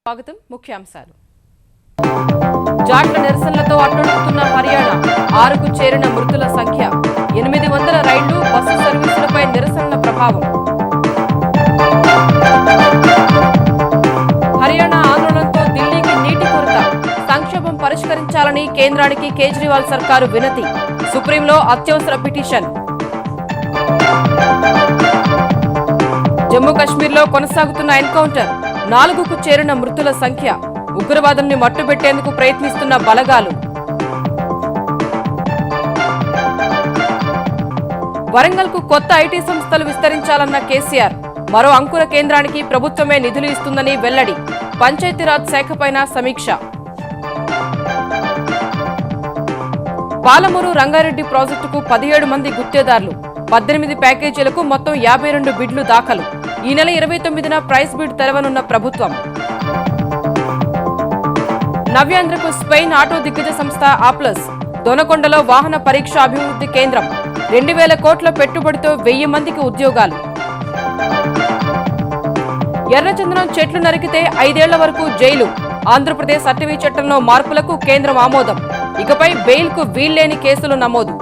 స్వాగతం ముఖ్యాంశాలు జాట్ల నిరసనలతో అట్టుడుకుతున్న హర్యానా 6కు చేరిన మృతుల సంఖ్య 800 రైళ్లు బస్సు సర్వీసులపై నిరసనల ప్రభావం హర్యానా ఆందోళనతో ఢిల్లీకి నీటి కొరత సంక్షోభం పరిష్కరించాలని కేంద్రానికి కేజ్రీవాల్ సర్కారు వినతి సుప్రీంలో అత్యవసర పిటిషన్ జమ్మూ కశ్మీర్లో కొనసాగుతున్న ఎన్కౌంటర్ 4కు చేరిన మృతుల సంఖ్య ఉగ్రవాదుల్ని మట్టుబెట్టేందుకు ప్రయత్నిస్తున్న బలగాలు వరంగల్కు కొత్త ఐటీ సంస్థలు విస్తరించాలన్న కేసీఆర్ మరో అంకుర కేంద్రానికి ప్రభుత్వమే నిధులు ఇస్తుందని వెల్లడి పంచాయతీరాజ్ శాఖపైన సమీక్ష పాలమూరు రంగారెడ్డి ప్రాజెక్టుకు 17 మంది గుత్తేదారులు 18 ప్యాకేజీలకు మొత్తం 52 బిడ్లు దాఖలు ఈ నెల 29న ప్రైస్ బిడ్ తెరవనున్న ప్రభుత్వం నవ్యాంధ్రకు స్పెయిన్ ఆటో దిగ్గజ సంస్థ ఆప్లస్ దొనకొండలో వాహన పరీక్ష అభివృద్ధి కేంద్రం 2000 కోట్ల పెట్టుబడితో 1000 మందికి ఉద్యోగాలు ఎర్రచందనం చెట్లు నరికితే 5 ఏళ్ల వరకు జైలు ఆంధ్రప్రదేశ్ అటవీ చట్టంలో మార్పులకు కేంద్రం ఆమోదం ఇకపై బెయిల్కు వీల్లేని కేసులు నమోదు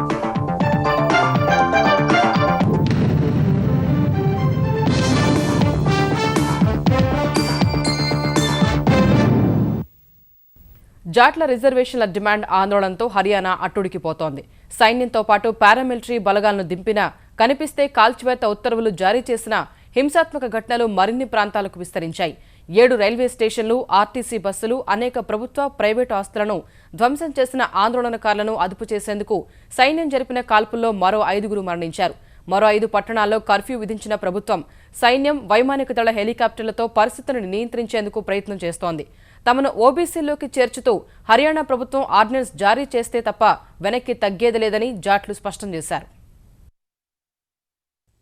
జాట్ల రిజర్వేషన్ల డిమాండ్ ఆందోళనతో హర్యానా అట్టుడికిపోతోంది సైన్యంతో పాటు పారామిలిటరీ బలగాలను దింపినా కనిపిస్తే కాల్చివేత ఉత్తర్వులు జారీ చేసిన హింసాత్మక ఘటనలు మరిన్ని ప్రాంతాలకు విస్తరించాయి 7 రైల్వే స్టేషన్లు ఆర్టీసీ బస్సులు అనేక ప్రభుత్వ ప్రైవేటు ఆస్తులను ధ్వంసం చేసిన ఆందోళనకారులను అదుపు చేసేందుకు సైన్యం జరిపిన కాల్పుల్లో మరో 5గురు మరణించారు మరో 5 పట్టణాల్లో కర్ఫ్యూ విధించిన ప్రభుత్వం సైన్యం వైమానిక దళ హెలికాప్టర్లతో పరిస్థితులను నియంత్రించేందుకు ప్రయత్నం చేస్తోంది తమను ఓబీసీలోకి చేర్చుతూ హర్యానా ప్రభుత్వం ఆర్డినెన్స్ జారీ చేస్తే తప్ప వెనక్కి తగ్గేది లేదని జాట్లు స్పష్టం చేశారు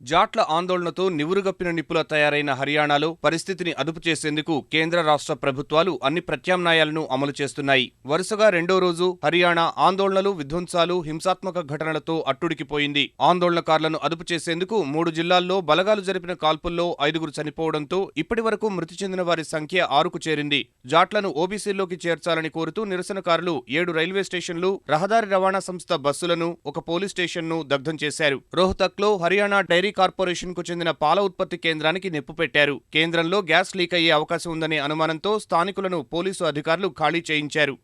జాట్ల ఆందోళనతో నివురుగప్పిన నిప్పుల తయారైన హర్యానాలో పరిస్థితిని అదుపు చేసేందుకు కేంద్ర రాష్ట్ర ప్రభుత్వాలు అన్ని ప్రత్యామ్నాయాలను అమలు చేస్తున్నాయి వరుసగా రెండో రోజు హర్యానా ఆందోళనలు విధ్వంసాలు హింసాత్మక ఘటనలతో అట్టుడికిపోయింది ఆందోళనకారులను అదుపు చేసేందుకు 3 జిల్లాల్లో బలగాలు జరిపిన కాల్పుల్లో 5గురు చనిపోవడంతో ఇప్పటి వరకు మృతి చెందిన వారి సంఖ్య 6కు చేరింది జాట్లను ఓబీసీల్లోకి చేర్చాలని కోరుతూ నిరసనకారులు 7 రైల్వే స్టేషన్లు రహదారి రవాణా సంస్థ బస్సులను ఒక పోలీస్ స్టేషన్ను దగ్ధం చేశారు రోహ్తక్లో హర్యానా డైరీ కార్పొరేషన్ కు చెందిన పాల ఉత్పత్తి కేంద్రానికి నిప్పు పెట్టారు కేంద్రంలో గ్యాస్ లీక్ అయ్యే అవకాశం ఉందనే అనుమానంతో స్థానికులను పోలీసు అధికారులు ఖాళీ చేయించారు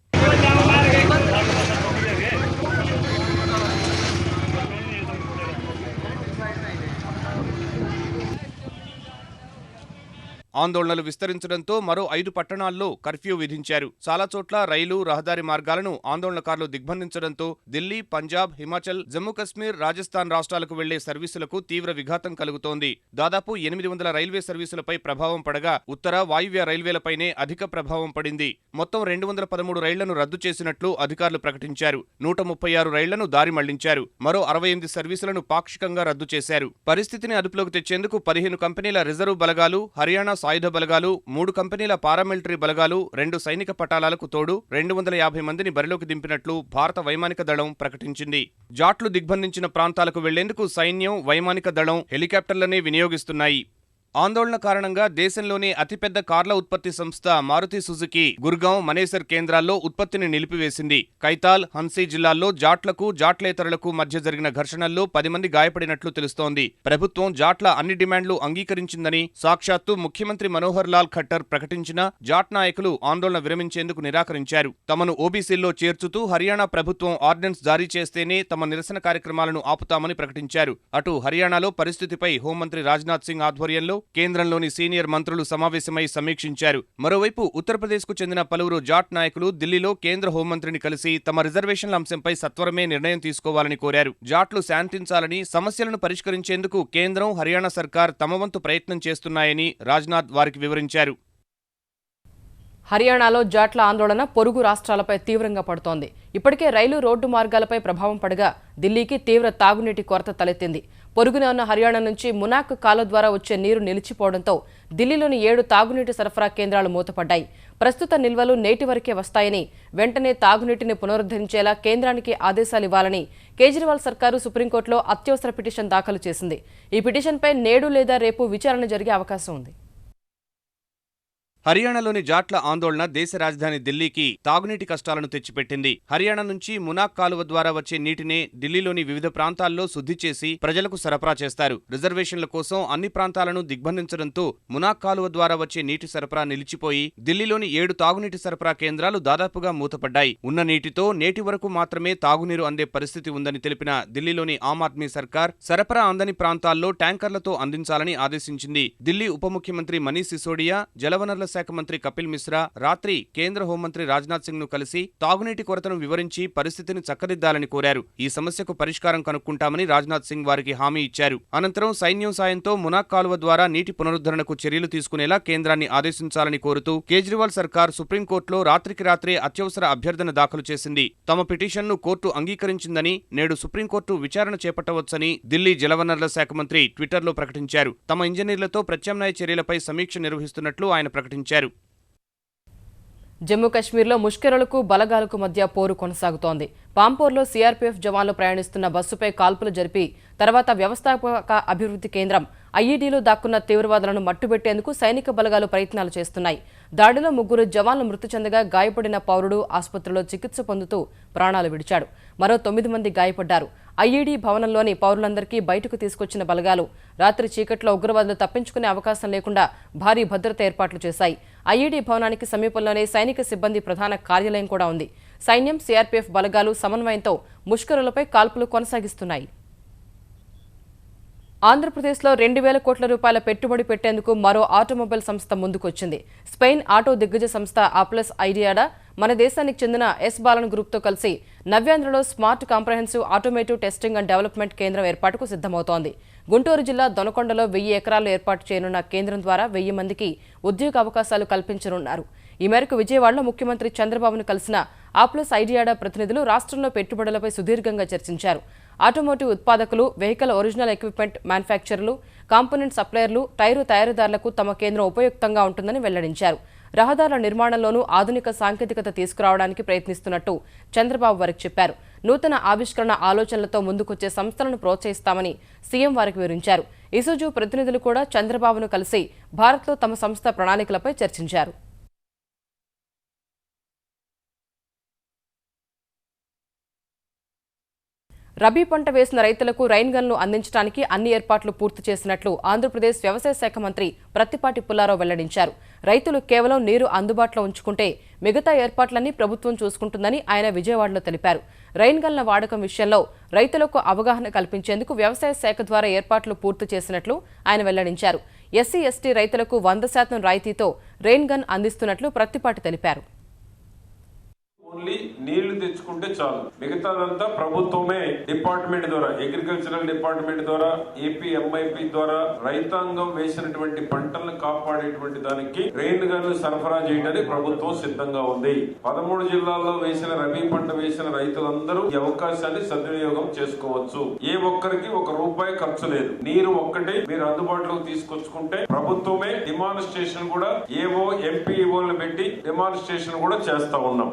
ఆందోళనలు విస్తరించడంతో మరో 5 పట్టణాల్లో కర్ఫ్యూ విధించారు చాలా చోట్ల రైలు రహదారి మార్గాలను ఆందోళనకారులు దిగ్బంధించడంతో ఢిల్లీ పంజాబ్ హిమాచల్ జమ్మూ కశ్మీర్ రాజస్థాన్ రాష్ట్రాలకు వెళ్లే సర్వీసులకు తీవ్ర విఘాతం కలుగుతోంది దాదాపు 800 రైల్వే సర్వీసులపై ప్రభావం పడగా ఉత్తర వాయువ్య రైల్వేలపైనే అధిక ప్రభావం పడింది మొత్తం 213 రైళ్లను రద్దు చేసినట్లు అధికారులు ప్రకటించారు 136 రైళ్లను దారి మళ్లించారు మరో 68 సర్వీసులను పాక్షికంగా రద్దు చేశారు పరిస్థితిని అదుపులోకి తెచ్చేందుకు 15 కంపెనీల రిజర్వ్ బలగాలు హర్యానా సాయుధ బలగాలు 3 కంపెనీల పారామిలిటరీ బలగాలు 2 సైనిక పటాలాలకు తోడు 250 మందిని బరిలోకి దింపినట్లు భారత వైమానిక దళం ప్రకటించింది జాట్లు దిగ్బంధించిన ప్రాంతాలకు వెళ్లేందుకు సైన్యం వైమానిక దళం హెలికాప్టర్లనే వినియోగిస్తున్నాయి ఆందోళన కారణంగా దేశంలోనే అతిపెద్ద కార్ల ఉత్పత్తి సంస్థ మారుతి సుజుకి గుర్గాం మనేసర్ కేంద్రాల్లో ఉత్పత్తిని నిలిపివేసింది కైతాల్ హన్సీ జిల్లాల్లో జాట్లకు జాట్లేతరులకు మధ్య జరిగిన ఘర్షణల్లో 10 మంది గాయపడినట్లు తెలుస్తోంది ప్రభుత్వం జాట్ల అన్ని డిమాండ్లు అంగీకరించిందని సాక్షాత్తు ముఖ్యమంత్రి మనోహర్ లాల్ ఖట్టర్ ప్రకటించినా జాట్ నాయకులు ఆందోళన విరమించేందుకు నిరాకరించారు తమను ఓబీసీల్లో చేర్చుతూ హర్యానా ప్రభుత్వం ఆర్డినెన్స్ జారీ చేస్తేనే తమ నిరసన కార్యక్రమాలను ఆపుతామని ప్రకటించారు అటు హర్యానాలో పరిస్థితిపై హోంమంత్రి రాజ్నాథ్ సింగ్ ఆధ్వర్యంలో కేంద్రంలోని సీనియర్ మంత్రులు సమావేశమై సమీక్షించారు మరోవైపు ఉత్తరప్రదేశ్కు చెందిన పలువురు జాట్ నాయకులు ఢిల్లీలో కేంద్ర హోంమంత్రిని కలిసి తమ రిజర్వేషన్ల అంశంపై సత్వరమే నిర్ణయం తీసుకోవాలని కోరారు జాట్లు శాంతించాలని సమస్యలను పరిష్కరించేందుకు కేంద్రం హర్యానా సర్కార్ తమ వంతు ప్రయత్నం చేస్తున్నాయని రాజ్నాథ్ వారికి వివరించారు హర్యానాలో జాట్ల ఆందోళన పొరుగు రాష్ట్రాలపై తీవ్రంగా పడుతోంది ఇప్పటికే రైలు రోడ్డు మార్గాలపై ప్రభావం పడగా ఢిల్లీకి తీవ్ర తాగునీటి కొరత తలెత్తింది పొరుగున ఉన్న హర్యానా నుంచి మునాక్ కాలువ ద్వారా వచ్చే నీరు నిలిచిపోవడంతో ఢిల్లీలోని 7 తాగునీటి సరఫరా కేంద్రాలు మూతపడ్డాయి ప్రస్తుత నిల్వలు నేటి వరకే వస్తాయని వెంటనే తాగునీటిని పునరుద్ధరించేలా కేంద్రానికి ఆదేశాలివ్వాలని కేజ్రీవాల్ సర్కారు సుప్రీంకోర్టులో అత్యవసర పిటిషన్ దాఖలు చేసింది ఈ పిటిషన్పై నేడు లేదా రేపు విచారణ జరిగే అవకాశం ఉంది హర్యానాలోని జాట్ల ఆందోళన దేశ రాజధాని ఢిల్లీకి తాగునీటి కష్టాలను తెచ్చిపెట్టింది. హర్యానా నుంచి మునాక్ కాలువ ద్వారా వచ్చే నీటినే ఢిల్లీలోని వివిధ ప్రాంతాల్లో శుద్ధి చేసి ప్రజలకు సరఫరా చేస్తారు. రిజర్వేషన్ల కోసం అన్ని ప్రాంతాలను దిగ్బంధించడంతో మునాక్ కాలువ ద్వారా వచ్చే నీటి సరఫరా నిలిచిపోయి ఢిల్లీలోని 7 తాగునీటి సరఫరా కేంద్రాలు దాదాపుగా మూతపడ్డాయి. ఉన్న నీటితో నేటి వరకు మాత్రమే తాగునీరు అందే పరిస్థితి ఉందని తెలిపిన ఢిల్లీలోని ఆమ్ ఆద్మీ సర్కార్ సరఫరా అందని ప్రాంతాల్లో ట్యాంకర్లతో అందించాలని ఆదేశించింది. ఢిల్లీ ఉప ముఖ్యమంత్రి మనీష్ సిసోడియా, జలవనరుల శాఖ మంత్రి కపిల్ మిశ్రా రాత్రి కేంద్ర హోంమంత్రి రాజ్నాథ్ సింగ్ ను కలిసి తాగునీటి కొరతను వివరించి పరిస్థితిని చక్కదిద్దాలని కోరారు. ఈ సమస్యకు పరిష్కారం కనుక్కుంటామని రాజ్నాథ్ సింగ్ వారికి హామీ ఇచ్చారు. అనంతరం సైన్యం సాయంతో మునాక్ కాలువ ద్వారా నీటి పునరుద్ధరణకు చర్యలు తీసుకునేలా కేంద్రాన్ని ఆదేశించాలని కోరుతూ కేజ్రీవాల్ సర్కార్ సుప్రీంకోర్టులో రాత్రికి రాత్రే అత్యవసర అభ్యర్థన దాఖలు చేసింది. తమ పిటిషన్ను కోర్టు అంగీకరించిందని, నేడు సుప్రీంకోర్టు విచారణ చేపట్టవచ్చని ఢిల్లీ జలవనరుల శాఖ మంత్రి ట్విట్టర్లో ప్రకటించారు. తమ ఇంజనీర్లతో ప్రత్యామ్నాయ చర్యలపై సమీక్ష నిర్వహిస్తున్నట్లు ఆయన ప్రకటించారు. జమ్మూ కశ్మీర్లో ముష్కరులకు బలగాలకు మధ్య పోరు కొనసాగుతోంది. పాంపోర్లో సీఆర్పీఎఫ్ జవాన్లు ప్రయాణిస్తున్న బస్సుపై కాల్పులు జరిపి తర్వాత వ్యవస్థాపక అభివృద్ధి కేంద్రం ఐఈడీలో దాక్కున్న తీవ్రవాదులను మట్టుబెట్టేందుకు సైనిక బలగాలు ప్రయత్నాలు చేస్తున్నాయి. దాడిలో 3 జవాన్లు మృతి చెందగా గాయపడిన పౌరుడు ఆసుపత్రిలో చికిత్స పొందుతూ ప్రాణాలు విడిచాడు. మరో 9 మంది గాయపడ్డారు. ఐఈడీ భవనంలోని పౌరులందరికీ బయటకు తీసుకొచ్చిన బలగాలు రాత్రి చీకట్లో ఉగ్రవాదులు తప్పించుకునే అవకాశం లేకుండా భారీ భద్రత ఏర్పాట్లు చేశాయి. ఐఈడీ భవనానికి సమీపంలోనే సైనిక సిబ్బంది ప్రధాన కార్యాలయం కూడా ఉంది. సైన్యం, సీఆర్పీఎఫ్ బలగాలు సమన్వయంతో ముష్కరులపై కాల్పులు కొనసాగిస్తున్నాయి. ఆంధ్రప్రదేశ్లో 2,000 కోట్ల రూపాయల పెట్టుబడి పెట్టేందుకు మరో ఆటోమొబైల్ సంస్థ ముందుకొచ్చింది. స్పెయిన్ ఆటో దిగ్గజ సంస్థ ఆప్లస్ ఐడియాడా మన దేశానికి చెందిన ఎస్ బాలన్ గ్రూప్తో కలిసి నవ్యాంధ్రలో smart comprehensive automotive testing and development కేంద్రం ఏర్పాటుకు సిద్ధమవుతోంది. గుంటూరు జిల్లా దొనకొండలో 1000 ఎకరాల్లో ఏర్పాటు చేయనున్న కేంద్రం ద్వారా 1000 మందికి ఉద్యోగ అవకాశాలు కల్పించనున్నారు. ఈ మేరకు విజయవాడలో ముఖ్యమంత్రి చంద్రబాబును కలిసిన ఆప్లస్ ఐడియాడా ప్రతినిధులు రాష్ట్రంలో పెట్టుబడులపై సుదీర్ఘంగా చర్చించారు. ఆటోమోటివ్ ఉత్పాదకులు, వెహికల్ ఒరిజినల్ ఎక్విప్మెంట్ మ్యానుఫ్యాక్చరర్లు, కాంపోనెంట్ సప్లయర్లు, టైరు తయారీదారులకు తమ కేంద్రం ఉపయుక్తంగా ఉంటుందని వెల్లడించారు. రహదారుల నిర్మాణంలోనూ ఆధునిక సాంకేతికత తీసుకురావడానికి ప్రయత్నిస్తున్నట్టు చంద్రబాబు వారికి చెప్పారు. నూతన ఆవిష్కరణ ఆలోచనలతో ముందుకొచ్చే సంస్థలను ప్రోత్సహిస్తామని సీఎం వారికి వివరించారు. ఇసుజు ప్రతినిధులు కూడా చంద్రబాబును కలిసి భారత్లో తమ సంస్థ ప్రణాళికలపై చర్చించారు. రబీ పంట వేసిన రైతులకు రైన్ గన్లు అందించడానికి అన్ని ఏర్పాట్లు పూర్తి చేసినట్లు ఆంధ్రప్రదేశ్ వ్యవసాయ శాఖ మంత్రి ప్రత్తిపాటి పుల్లారావు వెల్లడించారు. రైతులు కేవలం నీరు అందుబాటులో ఉంచుకుంటే మిగతా ఏర్పాట్లన్నీ ప్రభుత్వం చూసుకుంటుందని ఆయన విజయవాడలో తెలిపారు. రైన్ గన్ల వాడకం విషయంలో రైతులకు అవగాహన కల్పించేందుకు వ్యవసాయ శాఖ ద్వారా ఏర్పాట్లు పూర్తి చేసినట్లు ఆయన వెల్లడించారు. ఎస్సీ, ఎస్టీ రైతులకు 100% రాయితీతో రెయిన్ గన్ అందిస్తున్నట్లు ప్రత్తిపాటి తెలిపారు. ఓన్లీ నీళ్లు తెచ్చుకుంటే చాలు, మిగతాదంతా ప్రభుత్వమే డిపార్ట్మెంట్ ద్వారా, అగ్రికల్చరల్ డిపార్ట్మెంట్ ద్వారా, ఏపీ ఎంఐపీ ద్వారా రైతాంగం వేసినటువంటి పంటలను కాపాడేటువంటి దానికి రెయిన్ గన్లు సరఫరా చేయడానికి ప్రభుత్వం సిద్ధంగా ఉంది. 13 జిల్లాల్లో వేసిన రబీ పంట వేసిన రైతులందరూ ఈ అవకాశాన్ని సద్వినియోగం చేసుకోవచ్చు. ఏ ఒక్కరికి ₹1 ఖర్చు లేదు. నీరు ఒక్కటి మీరు అందుబాటులోకి తీసుకొచ్చుకుంటే ప్రభుత్వమే డిమాన్స్ట్రేషన్ కూడా ఏవో ఎంపీఓలు పెట్టి డిమాన్స్ట్రేషన్ కూడా చేస్తా ఉన్నాం.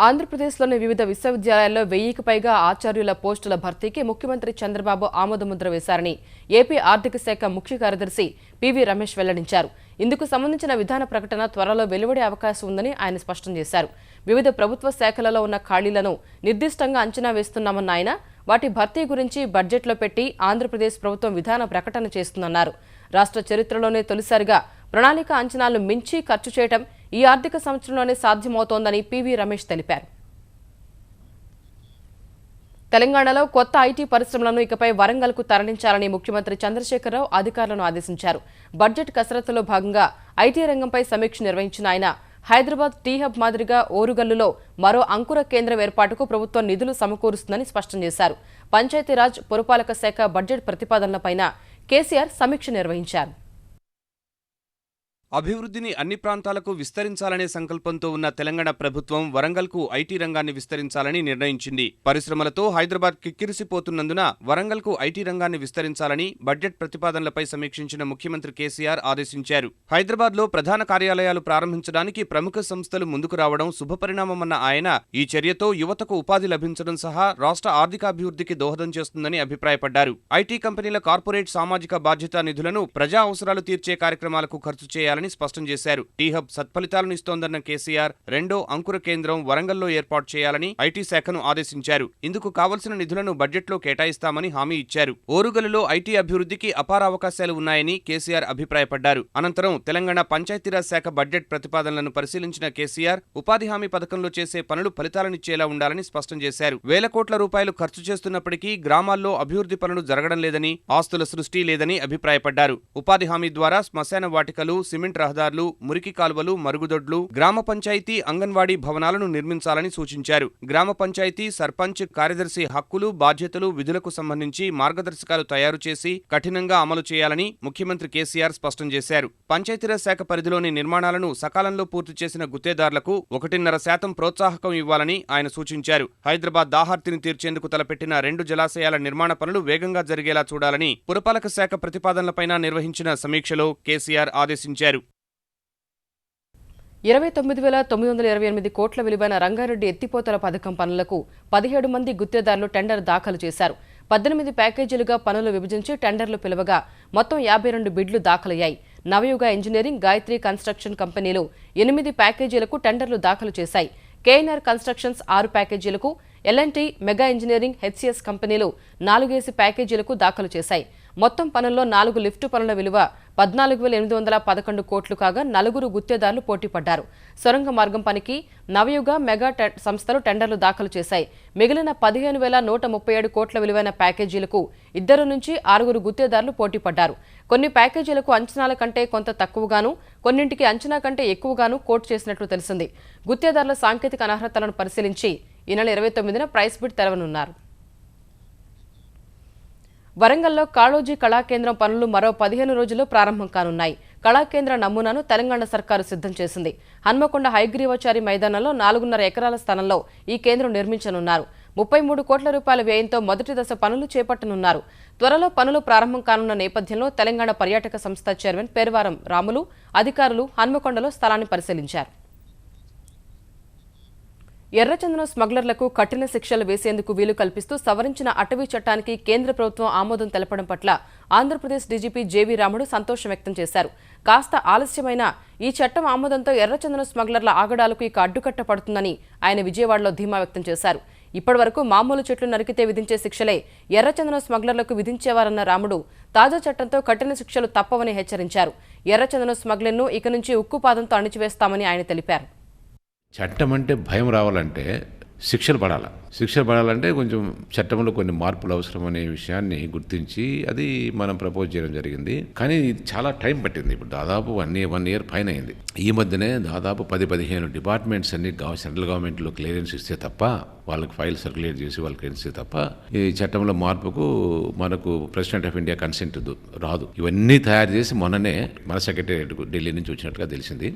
ఆంధ్రప్రదేశ్లోని వివిధ విశ్వవిద్యాలయాల్లో 1000కి పైగా ఆచార్యుల పోస్టుల భర్తీకి ముఖ్యమంత్రి చంద్రబాబు ఆమోదముద్ర వేశారని ఏపీ ఆర్థిక శాఖ ముఖ్య కార్యదర్శి పివి రమేష్ వెల్లడించారు. ఇందుకు సంబంధించిన విధాన ప్రకటన త్వరలో వెలువడే అవకాశం ఉందని ఆయన స్పష్టం చేశారు. వివిధ ప్రభుత్వ శాఖలలో ఉన్న ఖాళీలను నిర్దిష్టంగా అంచనా వేస్తున్నామన్న ఆయన వాటి భర్తీ గురించి బడ్జెట్లో పెట్టి ఆంధ్రప్రదేశ్ ప్రభుత్వం విధాన ప్రకటన చేస్తుందన్నారు. రాష్ట్ర చరిత్రలోనే తొలిసారిగా ప్రణాళిక అంచనాలను మించి ఖర్చు చేయడం ఈ ఆర్థిక సంవత్సరంలోనే సాధ్యమవుతోందని పివి రమేష్ తెలిపారు. తెలంగాణలో కొత్త ఐటీ పరిశ్రమలను ఇకపై వరంగల్కు తరలించాలని ముఖ్యమంత్రి చంద్రశేఖరరావు అధికారులను ఆదేశించారు. బడ్జెట్ కసరత్తులో భాగంగా ఐటీ రంగంపై సమీక్ష నిర్వహించిన ఆయన హైదరాబాద్ టీ హబ్ మాదిరిగా ఓరుగల్లులో మరో అంకుర కేంద్రం ఏర్పాటుకు ప్రభుత్వం నిధులు సమకూరుస్తుందని స్పష్టం చేశారు. పంచాయతీరాజ్, పురపాలక శాఖ బడ్జెట్ ప్రతిపాదనలపైన కేసీఆర్ సమీక్ష నిర్వహించారు. అభివృద్ధిని అన్ని ప్రాంతాలకు విస్తరించాలనే సంకల్పంతో ఉన్న తెలంగాణ ప్రభుత్వం వరంగల్కు ఐటీ రంగాన్ని విస్తరించాలని నిర్ణయించింది. పరిశ్రమలతో హైదరాబాద్ కిక్కిరిసిపోతున్నందున వరంగల్కు ఐటీ రంగాన్ని విస్తరించాలని బడ్జెట్ ప్రతిపాదనలపై సమీక్షించిన ముఖ్యమంత్రి కేసీఆర్ ఆదేశించారు. హైదరాబాద్లో ప్రధాన కార్యాలయాలు ప్రారంభించడానికి ప్రముఖ సంస్థలు ముందుకు రావడం శుభపరిణామమన్న ఆయన ఈ చర్యతో యువతకు ఉపాధి లభించడం సహా రాష్ట్ర ఆర్థికాభివృద్ధికి దోహదం చేస్తుందని అభిప్రాయపడ్డారు. ఐటీ కంపెనీల కార్పొరేట్ సామాజిక బాధ్యతా నిధులను ప్రజా అవసరాలు తీర్చే కార్యక్రమాలకు ఖర్చు చేయాలని చేయాలని స్పష్టం చేశారు. టీ హబ్ సత్ఫలితాలను ఇస్తోందన్న కేసీఆర్ రెండో అంకుర కేంద్రం వరంగల్లో ఏర్పాటు చేయాలని ఐటీ శాఖను ఆదేశించారు. ఇందుకు కావలసిన నిధులను బడ్జెట్లో కేటాయిస్తామని హామీ ఇచ్చారు. ఓరుగల్లులో ఐటీ అభివృద్ధికి అపార అవకాశాలు ఉన్నాయని కేసీఆర్ అభిప్రాయపడ్డారు. అనంతరం తెలంగాణ పంచాయతీరాజ్ శాఖ బడ్జెట్ ప్రతిపాదనలను పరిశీలించిన కేసీఆర్ ఉపాధి హామీ పథకంలో చేసే పనులు ఫలితాలనిచ్చేలా ఉండాలని స్పష్టం చేశారు. వేల కోట్ల రూపాయలు ఖర్చు చేస్తున్నప్పటికీ గ్రామాల్లో అభివృద్ధి పనులు జరగడం లేదని, ఆస్తుల సృష్టి లేదని అభిప్రాయపడ్డారు. ఉపాధి హామీ ద్వారా శ్మశాన వాటికలు, సిమెంట్ రహదారులు, మురికి కాలువలు, మరుగుదొడ్లు, గ్రామ పంచాయతీ, అంగన్వాడీ భవనాలను నిర్మించాలని సూచించారు. గ్రామ పంచాయతీ, సర్పంచ్, కార్యదర్శి హక్కులు, బాధ్యతలు, విధులకు సంబంధించి మార్గదర్శకాలు తయారు చేసి కఠినంగా అమలు చేయాలని ముఖ్యమంత్రి కేసీఆర్ స్పష్టం చేశారు. పంచాయతీరాజ్ శాఖ పరిధిలోని నిర్మాణాలను సకాలంలో పూర్తి చేసిన గుత్తేదారులకు 1.5% ప్రోత్సాహకం ఇవ్వాలని ఆయన సూచించారు. హైదరాబాద్ దాహార్తిని తీర్చేందుకు తలపెట్టిన 2 జలాశయాల నిర్మాణ పనులు వేగంగా జరిగేలా చూడాలని పురపాలక శాఖ ప్రతిపాదనలపైన నిర్వహించిన సమీక్షలో కేసీఆర్ ఆదేశించారు. 29,928 కోట్ల విలువైన రంగారెడ్డి ఎత్తిపోతల పథకం పనులకు 17 మంది గుత్తేదారులు టెండర్ దాఖలు చేశారు. 18 ప్యాకేజీలుగా పనులు విభజించి టెండర్లు పిలువగా మొత్తం 52 బిడ్లు దాఖలయ్యాయి. నవయుగ ఇంజనీరింగ్, గాయత్రి కన్స్ట్రక్షన్ కంపెనీలు 8 ప్యాకేజీలకు టెండర్లు దాఖలు చేశాయి. కేఎన్ఆర్ కన్స్ట్రక్షన్స్ 6 ప్యాకేజీలకు, ఎల్ఎన్టీ, మెగా ఇంజనీరింగ్, హెచ్సిఎస్ కంపెనీలు 4 ప్యాకేజీలకు దాఖలు చేశాయి. మొత్తం పనుల్లో 4 లిఫ్టు పనుల విలువ 14,811 కోట్లు కాగా 4 గుత్తేదారులు పోటీపడ్డారు. సొరంగ మార్గం పనికి నవయుగ, మెగా సంస్థలు టెండర్లు దాఖలు చేశాయి. మిగిలిన 15,137 కోట్ల విలువైన ప్యాకేజీలకు 2 నుంచి 6 గుత్తేదారులు పోటీపడ్డారు. కొన్ని ప్యాకేజీలకు అంచనాల కంటే కొంత తక్కువగాను, కొన్నింటికి అంచనా కంటే ఎక్కువగాను కోట్ చేసినట్లు తెలిసింది. గుత్తేదారుల సాంకేతిక అనర్హతలను పరిశీలించి ఈ నెల 29న ప్రైస్ బిడ్ తెరవనున్నారు. వరంగల్లో కాళోజీ కళాకేంద్రం పనులు మరో 15 రోజుల్లో ప్రారంభం కానున్నాయి. కళాకేంద్ర నమూనాను తెలంగాణ సర్కారు సిద్ధం చేసింది. హన్మకొండ హైగ్రీవాచారి మైదానంలో 4.5 ఎకరాల స్థలంలో ఈ కేంద్రం నిర్మించనున్నారు. 33 కోట్ల రూపాయల వ్యయంతో మొదటి దశ పనులు చేపట్టనున్నారు. త్వరలో పనులు ప్రారంభం కానున్న నేపథ్యంలో తెలంగాణ పర్యాటక సంస్థ చైర్మన్ పేర్వారం రాములు అధికారులు హన్మకొండలో స్థలాన్ని పరిశీలించారు. ఎర్రచందనం స్మగ్లర్లకు కఠిన శిక్షలు వేసేందుకు వీలు కల్పిస్తూ సవరించిన అటవీ చట్టానికి కేంద్ర ప్రభుత్వం ఆమోదం తెలపడం పట్ల ఆంధ్రప్రదేశ్ డీజీపీ జేవీ రాముడు సంతోషం వ్యక్తం చేశారు. కాస్త ఆలస్యమైన ఈ చట్టం ఆమోదంతో ఎర్రచందనం స్మగ్లర్ల ఆగడాలకు ఇక అడ్డుకట్ట పడుతుందని ఆయన విజయవాడలో ధీమా వ్యక్తం చేశారు. ఇప్పటివరకు మామూలు చెట్లు నరికితే విధించే శిక్షలే ఎర్రచందనం స్మగ్లర్లకు విధించేవారన్న రాముడు తాజా చట్టంతో కఠిన శిక్షలు తప్పవని హెచ్చరించారు. ఎర్రచందనం స్మగ్లర్ను ఇక నుంచి ఉక్కుపాదంతో అణిచివేస్తామని ఆయన తెలిపారు. చట్టం అంటే భయం రావాలంటే శిక్షలు పడాలంటే కొంచెం చట్టంలో కొన్ని మార్పులు అవసరం అనే విషయాన్ని గుర్తించి అది మనం ప్రపోజ్ చేయడం జరిగింది. కానీ చాలా టైం పట్టింది. ఇప్పుడు దాదాపు 1 ఇయర్ పైన అయింది. ఈ మధ్యనే దాదాపు 10-15 డిపార్ట్మెంట్స్ అన్ని సెంట్రల్ గవర్నమెంట్లో క్లియరెన్స్ ఇస్తే తప్ప, వాళ్ళకి ఫైల్ సర్క్యులేట్ చేసి వాళ్ళకి ఇస్తే తప్ప ఈ చట్టంలో మార్పుకు మనకు ప్రెసిడెంట్ ఆఫ్ ఇండియా కన్సెంట్ రాదు. ఇవన్నీ తయారు చేసి మొన్ననే మన సెక్రటేరియట్కు ఢిల్లీ నుంచి వచ్చినట్టుగా తెలిసింది.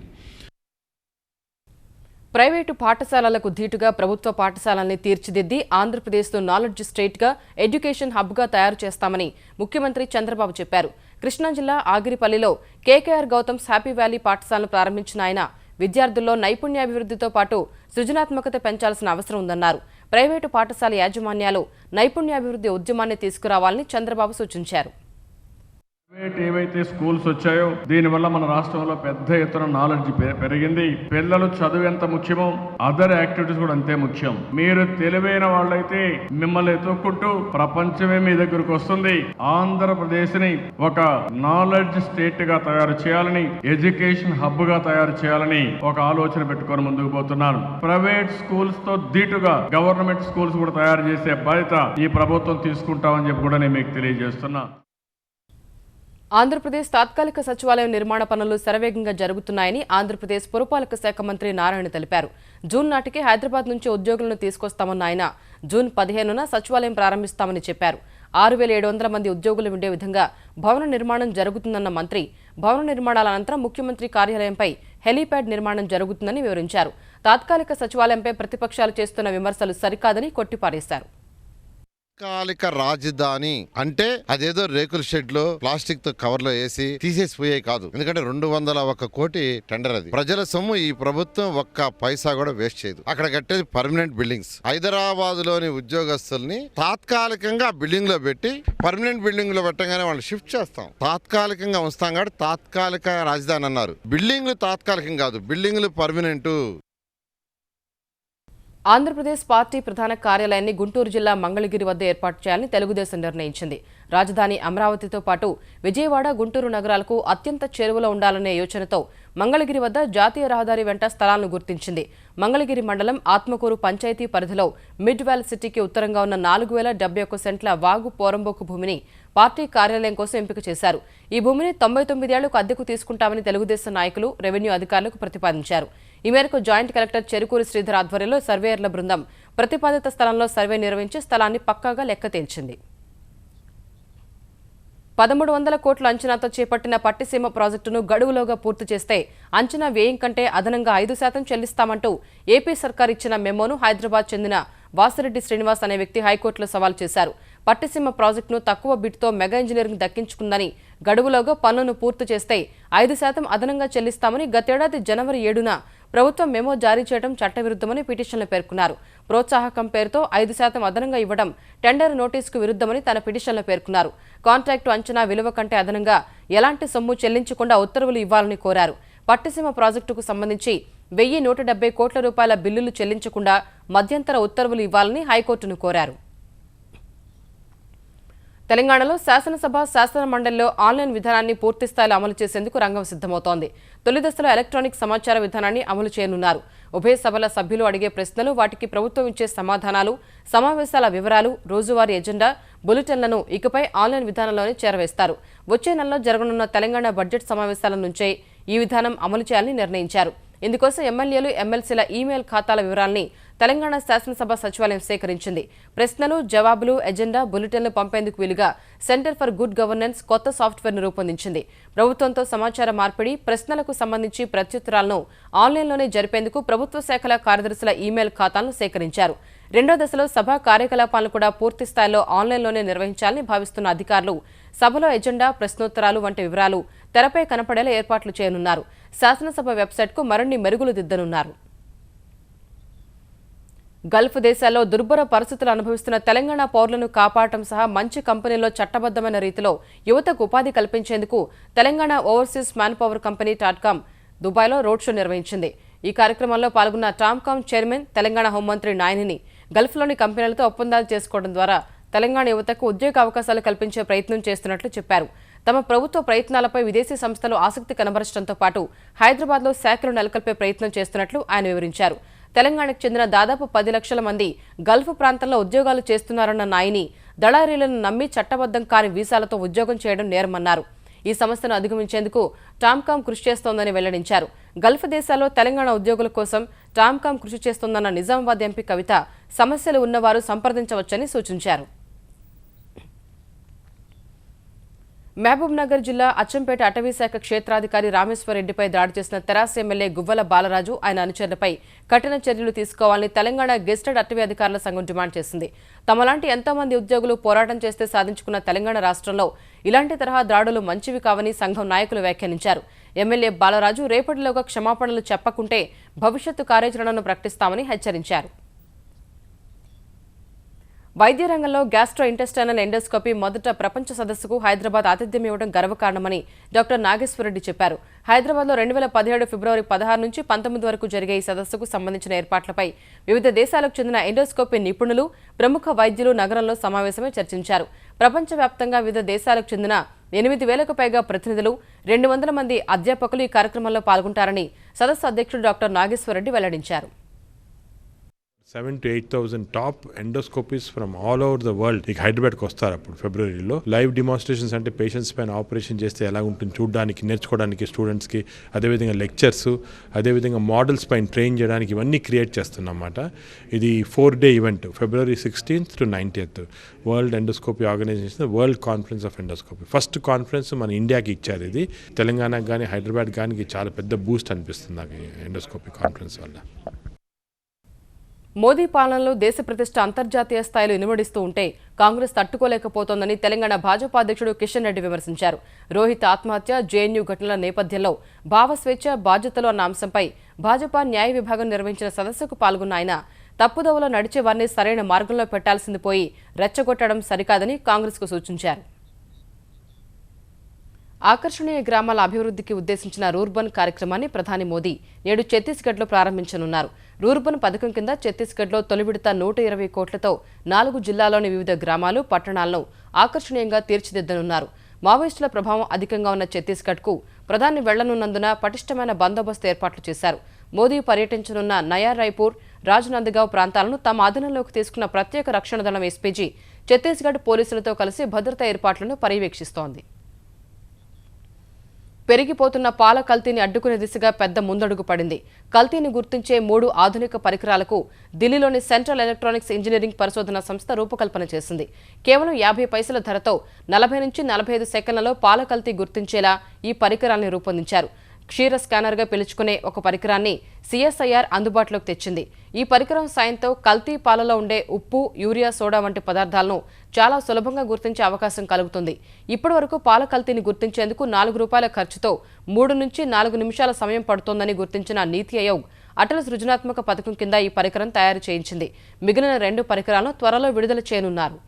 ప్రైవేటు పాఠశాలలకు ధీటుగా ప్రభుత్వ పాఠశాలల్ని తీర్చిదిద్ది ఆంధ్రప్రదేశ్ను నాలెడ్జ్ స్టేట్గా, ఎడ్యుకేషన్ హబ్గా తయారు చేస్తామని ముఖ్యమంత్రి చంద్రబాబు చెప్పారు. కృష్ణా జిల్లా ఆగిరిపల్లిలో కేకేఆర్ గౌతమ్స్ హ్యాపీ వ్యాలీ పాఠశాలను ప్రారంభించిన ఆయన విద్యార్థుల్లో నైపుణ్యాభివృద్ధితో పాటు సృజనాత్మకత పెంచాల్సిన అవసరం ఉందన్నారు. ప్రైవేటు పాఠశాల యాజమాన్యాలు నైపుణ్యాభివృద్ధి ఉద్యమాన్ని తీసుకురావాలని చంద్రబాబు సూచించారు. ఏవైతే స్కూల్స్ వచ్చాయో దీనివల్ల మన రాష్ట్రంలో పెద్ద ఎత్తున నాలెడ్జ్ పెరిగింది. పిల్లలు చదువు ఎంత ముఖ్యమో అదర్ యాక్టివిటీస్ కూడా అంతే ముఖ్యం. మీరు తెలివైన వాళ్ళైతే మిమ్మల్ని ఎత్తుక్కుంటూ ప్రపంచమే మీ దగ్గరకు వస్తుంది. ఆంధ్రప్రదేశ్ ని ఒక నాలెడ్జ్ స్టేట్ గా తయారు చేయాలని, ఎడ్యుకేషన్ హబ్ గా తయారు చేయాలని ఒక ఆలోచన పెట్టుకొని ముందుకు పోతున్నారు. ప్రైవేట్ స్కూల్స్ తో ధీటుగా గవర్నమెంట్ స్కూల్స్ కూడా తయారు చేసే బాధ్యత ఈ ప్రభుత్వం తీసుకుంటామని చెప్పి కూడా నేను మీకు తెలియజేస్తున్నా. ఆంధ్రప్రదేశ్ తాత్కాలిక సచివాలయం నిర్మాణ పనులు శరవేగంగా జరుగుతున్నాయని ఆంధ్రప్రదేశ్ పురపాలక శాఖ మంత్రి నారాయణ తెలిపారు. జూన్ నాటికి హైదరాబాద్ నుంచి ఉద్యోగులను తీసుకొస్తామన్న ఆయన జూన్ 15న సచివాలయం ప్రారంభిస్తామని చెప్పారు. 6,700 మంది ఉద్యోగులు ఉండే విధంగా భవన నిర్మాణం జరుగుతుందన్న మంత్రి భవన నిర్మాణాల అనంతరం ముఖ్యమంత్రి కార్యాలయంపై హెలీప్యాడ్ నిర్మాణం జరుగుతుందని వివరించారు. తాత్కాలిక సచివాలయంపై ప్రతిపక్షాలు చేస్తున్న విమర్శలు సరికాదని కొట్టిపారేశారు. తాత్కాలిక రాజధాని అంటే అదేదో రేకుల షెడ్ లో ప్లాస్టిక్ తో కవర్ లో వేసి తీసేసిపోయే కాదు. ఎందుకంటే 201 కోటి టెండర్ అది. ప్రజల సొమ్ము ఈ ప్రభుత్వం ఒక్క పైసా కూడా వేస్ట్ చేయదు. అక్కడ కట్టేది పర్మనెంట్ బిల్డింగ్స్. హైదరాబాద్ లోని ఉద్యోగస్తుల్ని తాత్కాలికంగా బిల్డింగ్ లో పెట్టి పర్మనెంట్ బిల్డింగ్ లో పెట్టగానే వాళ్ళు షిఫ్ట్ చేస్తాం. తాత్కాలికంగా ఉంచుతాం కాబట్టి తాత్కాలిక రాజధాని అన్నారు. బిల్డింగ్లు తాత్కాలికం కాదు, బిల్డింగ్లు పర్మనెంట్. ఆంధ్రప్రదేశ్ పార్టీ ప్రధాన కార్యాలయాన్ని గుంటూరు జిల్లా మంగళగిరి వద్ద ఏర్పాటు చేయాలని తెలుగుదేశం నిర్ణయించింది. రాజధాని అమరావతితో పాటు విజయవాడ, గుంటూరు నగరాలకు అత్యంత చేరువలో ఉండాలనే యోచనతో మంగళగిరి వద్ద జాతీయ రహదారి వెంట స్థలాలను గుర్తించింది. మంగళగిరి మండలం ఆత్మకూరు పంచాయతీ పరిధిలో మిడ్ వ్యాల్ సిటీకి ఉత్తరంగా ఉన్న 4071 సెంట్ల వాగు పోరంబోకు భూమిని పార్టీ కార్యాలయం కోసం ఎంపిక చేశారు. ఈ భూమిని 99 ఏళ్లకు అద్దెకు తీసుకుంటామని తెలుగుదేశం నాయకులు, రెవెన్యూ అధికారులకు ప్రతిపాదించారు. ఈ మేరకు జాయింట్ కలెక్టర్ చెరుకూరి శ్రీధర్ ఆధ్వర్యంలో సర్వేయర్ల బృందం ప్రతిపాదిత స్థలంలో సర్వే నిర్వహించి స్థలాన్ని పక్కాగా లెక్క తేల్చింది. 1300 కోట్ల అంచనాతో చేపట్టిన పట్టిసీమ ప్రాజెక్టును గడువులోగా పూర్తి చేస్తే అంచనా వ్యయం కంటే అదనంగా 5% చెల్లిస్తామంటూ ఏపీ సర్కార్ ఇచ్చిన మెమోను హైదరాబాద్ చెందిన వాసిరెడ్డి శ్రీనివాస్ అనే వ్యక్తి హైకోర్టులో సవాల్ చేశారు. పట్టిసీమ ప్రాజెక్టును తక్కువ బిడ్తో మెగా ఇంజనీరింగ్ దక్కించుకుందని, గడువులోగా పనులను పూర్తి చేస్తే 5% అదనంగా చెల్లిస్తామని గతేడాది జనవరి 7న ప్రభుత్వం మెమో జారీ చేయడం చట్టవిరుద్ధమని పిటిషన్లో పేర్కొన్నారు. ప్రోత్సాహకం పేరుతో 5% అదనంగా ఇవ్వడం టెండర్ నోటీసుకు విరుద్ధమని తన పిటిషన్లో పేర్కొన్నారు. కాంట్రాక్టు అంచనా విలువ కంటే అదనంగా ఎలాంటి సొమ్ము చెల్లించకుండా ఉత్తర్వులు ఇవ్వాలని కోరారు. పట్టిసీమ ప్రాజెక్టుకు సంబంధించి 1170 కోట్ల రూపాయల బిల్లులు చెల్లించకుండా మధ్యంతర ఉత్తర్వులు ఇవ్వాలని హైకోర్టును కోరారు. తెలంగాణలో శాసనసభ, శాసన మండలిలో ఆన్లైన్ విధానాన్ని పూర్తిస్థాయిలో అమలు చేసేందుకు రంగం సిద్ధమవుతోంది. తొలి దశలో ఎలక్ట్రానిక్ సమాచార విధానాన్ని అమలు చేయనున్నారు. ఉభయ సభల సభ్యులు అడిగే ప్రశ్నలు, వాటికి ప్రభుత్వం ఇచ్చే సమాధానాలు, సమావేశాల వివరాలు, రోజువారీ ఎజెండా, బులెటిన్లను ఇకపై ఆన్లైన్ విధానంలోనే చేరవేస్తారు. వచ్చే నెలలో జరగనున్న తెలంగాణ బడ్జెట్ సమావేశాల నుంచే ఈ విధానం అమలు చేయాలని నిర్ణయించారు. ఇందుకోసం ఎమ్మెల్యేలు, ఎమ్మెల్సీల ఈమెయిల్ ఖాతాల వివరాల్ని తెలంగాణ శాసనసభ సచివాలయం సేకరించింది. ప్రశ్నలు, జవాబులు, ఎజెండా, బులెటిన్లు పంపేందుకు వీలుగా సెంటర్ ఫర్ గుడ్ గవర్నెన్స్ కొత్త సాఫ్ట్వేర్ను రూపొందించింది. ప్రభుత్వంతో సమాచార మార్పిడి, ప్రశ్నలకు సంబంధించి ప్రత్యుత్తరాలను ఆన్లైన్లోనే జరిపేందుకు ప్రభుత్వ శాఖల కార్యదర్శుల ఈమెయిల్ ఖాతాలను సేకరించారు. రెండో దశలో సభా కార్యకలాపాలను కూడా పూర్తి స్థాయిలో ఆన్లైన్లోనే నిర్వహించాలని భావిస్తున్న అధికారులు సభలో ఎజెండా, ప్రశ్నోత్తరాలు వంటి వివరాలు తెరపై కనపడేలా ఏర్పాట్లు చేయనున్నారు. శాసనసభ వెబ్సైట్కు మరిన్ని మెరుగులు దిద్దనున్నారు. గల్ఫ్ దేశాల్లో దుర్భర పరిస్థితులు అనుభవిస్తున్న తెలంగాణ పౌరులను కాపాడటం సహా మంచి కంపెనీల్లో చట్టబద్దమైన రీతిలో యువతకు ఉపాధి కల్పించేందుకు Telangana overseas man power company TOMCOM దుబాయ్లో రోడ్ షో నిర్వహించింది. ఈ కార్యక్రమంలో పాల్గొన్న టామ్కామ్ చైర్మన్, తెలంగాణ హోంమంత్రి నాయనిని గల్ఫ్లోని కంపెనీలతో ఒప్పందాలు చేసుకోవడం ద్వారా తెలంగాణ యువతకు ఉద్యోగ అవకాశాలు కల్పించే ప్రయత్నం చేస్తున్నట్లు చెప్పారు. తమ ప్రభుత్వ ప్రయత్నాలపై విదేశీ సంస్థలు ఆసక్తి కనబరచడంతో పాటు హైదరాబాద్లో శాఖలు నెలకొల్పే ప్రయత్నం చేస్తున్నట్లు ఆయన వివరించారు. తెలంగాణకు చెందిన దాదాపు 10 లక్షల మంది గల్ఫ్ ప్రాంతంలో ఉద్యోగాలు చేస్తున్నారన్న నాయని దళారీలను నమ్మి చట్టబద్దం కాని వీసాలతో ఉద్యోగం చేయడం నేరమన్నారు. ఈ సమస్యను అధిగమించేందుకు టామ్కామ్ కృషి చేస్తోందని వెల్లడించారు. గల్ఫ్ దేశాల్లో తెలంగాణ ఉద్యోగుల కోసం టామ్కామ్ కృషి చేస్తోందన్న నిజామాబాద్ ఎంపీ కవిత సమస్యలు ఉన్నవారు సంప్రదించవచ్చని సూచించారు. మహబూబ్ నగర్ జిల్లా అచ్చంపేట అటవీశాఖ క్షేత్రాధికారి రామేశ్వరరెడ్డిపై దాడి చేసిన తెరాస ఎమ్మెల్యే గువ్వల బాలరాజు, ఆయన అనుచరులపై కఠిన చర్యలు తీసుకోవాలని తెలంగాణ గెస్టెడ్ అటవీ అధికారుల సంఘం డిమాండ్ చేసింది. తమలాంటి ఎంతోమంది ఉద్యోగులు పోరాటం చేస్తే సాధించుకున్న తెలంగాణ రాష్ట్రంలో ఇలాంటి తరహా దాడులు మంచివి కావని సంఘం నాయకులు వ్యాఖ్యానించారు. ఎమ్మెల్యే బాలరాజు రేపటిలోగా క్షమాపణలు చెప్పకుంటే భవిష్యత్తు కార్యాచరణను ప్రకటిస్తామని హెచ్చరించారు. వైద్య రంగంలో గ్యాస్ట్రో ఇంటెస్టైనల్ ఎండోస్కోపీ మొదట ప్రపంచ సదస్సుకు హైదరాబాద్ ఆతిథ్యం ఇవ్వడం గర్వకారణమని డాక్టర్ నాగేశ్వరరెడ్డి చెప్పారు. హైదరాబాద్లో 2017 ఫిబ్రవరి 16 నుంచి 19 వరకు జరిగే ఈ సదస్సుకు సంబంధించిన ఏర్పాట్లపై వివిధ దేశాలకు చెందిన ఎండోస్కోపీ నిపుణులు, ప్రముఖ వైద్యులు నగరంలో సమావేశమై చర్చించారు. ప్రపంచవ్యాప్తంగా వివిధ దేశాలకు చెందిన 8,000కు పైగా ప్రతినిధులు, 200 మంది అధ్యాపకులు ఈ కార్యక్రమంలో పాల్గొంటారని సదస్సు అధ్యక్షుడు డాక్టర్ నాగేశ్వరరెడ్డి వెల్లడించారు. 7,000 to 8,000 top endoscopies from all over the world ఇక హైదరాబాద్కి వస్తారు. అప్పుడు ఫిబ్రవరిలో లైవ్ డిమాన్స్ట్రేషన్స్ అంటే పేషెంట్స్ పైన ఆపరేషన్ చేస్తే ఎలా ఉంటుంది చూడడానికి, నేర్చుకోవడానికి స్టూడెంట్స్కి, అదేవిధంగా లెక్చర్స్, అదేవిధంగా మోడల్స్ పైన ట్రైన్ చేయడానికి ఇవన్నీ క్రియేట్ చేస్తున్నమాట. ఇది 4-day event, February 16th to 19th world endoscopy organisation world conference of endoscopy. First conference మన ఇండియాకి ఇచ్చారు. ఇది తెలంగాణకు కానీ హైదరాబాద్ కానీ చాలా పెద్ద బూస్ట్ అనిపిస్తుంది నాకు ఎండోస్కోపీ కాన్ఫరెన్స్ వల్ల. మోదీ పాలనలో దేశ ప్రతిష్ట అంతర్జాతీయ స్థాయిలో ఇనుమడిస్తూ ఉంటే కాంగ్రెస్ తట్టుకోలేకపోతోందని తెలంగాణ భాజపా అధ్యక్షుడు కిషన్ రెడ్డి విమర్శించారు. రోహిత్ ఆత్మహత్య, జేఎన్యూ ఘటనల నేపథ్యంలో భావస్వేచ్ఛ, బాధ్యతలు అన్న అంశంపై భాజపా న్యాయ విభాగం నిర్వహించిన సదస్సుకు పాల్గొన్న ఆయన తప్పుదోవలో నడిచే వారిని సరైన మార్గంలో పెట్టాల్సింది పోయి రెచ్చగొట్టడం సరికాదని కాంగ్రెస్కు సూచించారు. ఆకర్షణీయ గ్రామాల అభివృద్ధికి ఉద్దేశించిన రూర్బన్ కార్యక్రమాన్ని ప్రధాని మోదీ నేడు ఛత్తీస్గఢ్లో ప్రారంభించనున్నారు. రూర్బన్ పథకం కింద ఛత్తీస్గఢ్లో తొలి విడత 120 కోట్లతో 4 జిల్లాల్లోని వివిధ గ్రామాలు, పట్టణాలను ఆకర్షణీయంగా తీర్చిదిద్దనున్నారు. మావోయిస్టుల ప్రభావం అధికంగా ఉన్న ఛత్తీస్గఢ్కు ప్రధాని వెళ్లనున్నందున పటిష్టమైన బందోబస్తు ఏర్పాట్లు చేశారు. మోదీ పర్యటించనున్న నయా రాయ్పూర్, రాజ్నందగావ్ ప్రాంతాలను తమ ఆధీనంలోకి తీసుకున్న ప్రత్యేక రక్షణ దళం ఎస్పీజీ ఛత్తీస్గఢ్ పోలీసులతో కలిసి భద్రతా ఏర్పాట్లను పర్యవేక్షిస్తోంది. పెరిగిపోతున్న పాల కల్తీని అడ్డుకునే దిశగా పెద్ద ముందడుగు పడింది. కల్తీని గుర్తించే 3 ఆధునిక పరికరాలకు ఢిల్లీలోని సెంట్రల్ ఎలక్ట్రానిక్స్ ఇంజనీరింగ్ పరిశోధన సంస్థ రూపకల్పన చేసింది. కేవలం 50 పైసల ధరతో 40 నుంచి 45 సెకన్లలో పాల కల్తీ గుర్తించేలా ఈ పరికరాన్ని రూపొందించారు. క్షీర స్కానర్గా పిలుచుకునే ఒక పరికరాన్ని సిఎస్ఐఆర్ అందుబాటులోకి తెచ్చింది. ఈ పరికరం సాయంతో కల్తీ పాలలో ఉండే ఉప్పు, యూరియా, సోడా వంటి పదార్థాలను చాలా సులభంగా గుర్తించే అవకాశం కలుగుతుంది. ఇప్పటి వరకు పాల కల్తీని గుర్తించేందుకు ₹4 ఖర్చుతో 3 నుంచి 4 నిమిషాల సమయం పడుతోందని గుర్తించిన నీతి ఆయోగ్ అటల్ సృజనాత్మక పథకం కింద ఈ పరికరం తయారు చేయించింది. మిగిలిన 2 పరికరాలను త్వరలో విడుదల చేయనున్నారు.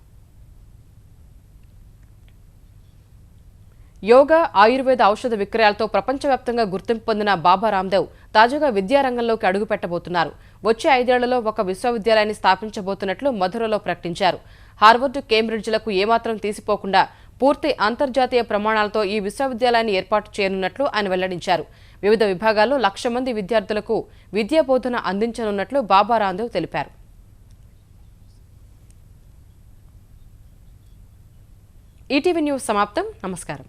యోగా, ఆయుర్వేద ఔషధ విక్రయాలతో ప్రపంచవ్యాప్తంగా గుర్తింపు పొందిన బాబా రామ్దేవ్ తాజాగా విద్యారంగంలోకి అడుగుపెట్టబోతున్నారు. వచ్చే 5 ఏళ్లలో ఒక విశ్వవిద్యాలయాన్ని స్థాపించబోతున్నట్లు మధురలో ప్రకటించారు. హార్వర్డ్, కేంబ్రిడ్జ్లకు ఏమాత్రం తీసిపోకుండా పూర్తి అంతర్జాతీయ ప్రమాణాలతో ఈ విశ్వవిద్యాలయాన్ని ఏర్పాటు చేయనున్నట్లు ఆయన వెల్లడించారు. వివిధ విభాగాల్లో 1,00,000 మంది విద్యార్థులకు విద్యా బోధన అందించనున్నట్లు బాబా రామ్దేవ్ తెలిపారు. ఈటీవీ న్యూస్ సమాప్తం. నమస్కారం.